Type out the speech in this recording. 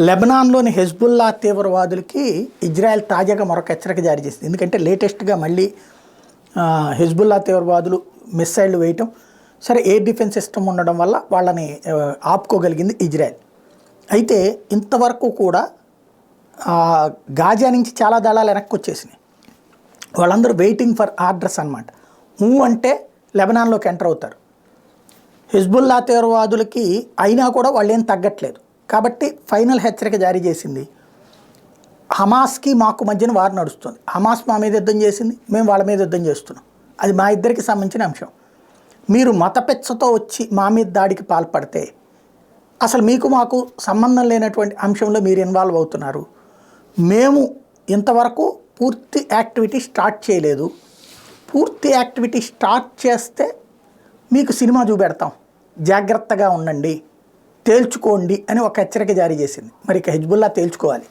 లెబనాన్లోని Hezbollah తీవ్రవాదులకి Israel తాజాగా మరొక హెచ్చరిక జారీ చేసింది. ఎందుకంటే లేటెస్ట్గా మళ్ళీ హెజ్బుల్లా తీవ్రవాదులు మిస్సైళ్ళు వేయటం, సరే ఎయిర్ డిఫెన్స్ సిస్టమ్ ఉండడం వల్ల వాళ్ళని ఆపుకోగలిగింది ఇజ్రాయెల్. అయితే ఇంతవరకు కూడా గాజా నుంచి చాలా దళాలు వెనక్కి వచ్చేసినాయి. వాళ్ళందరూ వెయిటింగ్ ఫర్ ఆర్డర్స్ అనమాట. అంటే లెబనాన్లోకి ఎంటర్ అవుతారు. హెజ్బుల్లా తీవ్రవాదులకి అయినా కూడా వాళ్ళు ఏం తగ్గట్లేదు. కాబట్టి ఫైనల్ హెచ్చరిక జారీ చేసింది. హమాస్కి మాకు మధ్యన వారు నడుస్తుంది. హమాస్ మా మీద యుద్ధం చేసింది, మేము వాళ్ళ మీద యుద్ధం చేస్తున్నాం. అది మా ఇద్దరికి సంబంధించిన అంశం. మీరు మతపెచ్చతో వచ్చి మా మీద దాడికి పాల్పడితే అసలు మీకు మాకు సంబంధం లేనటువంటి అంశంలో మీరు ఇన్వాల్వ్ అవుతున్నారు. మేము ఇంతవరకు పూర్తి యాక్టివిటీ స్టార్ట్ చేయలేదు. పూర్తి యాక్టివిటీ స్టార్ట్ చేస్తే మీకు సినిమా చూపెడతాం, జాగ్రత్తగా ఉండండి, తేల్చుకోండి అని ఒక హెచ్చరిక జారీ చేసింది. మరి ఇక హెజ్బుల్లా తేల్చుకోవాలి.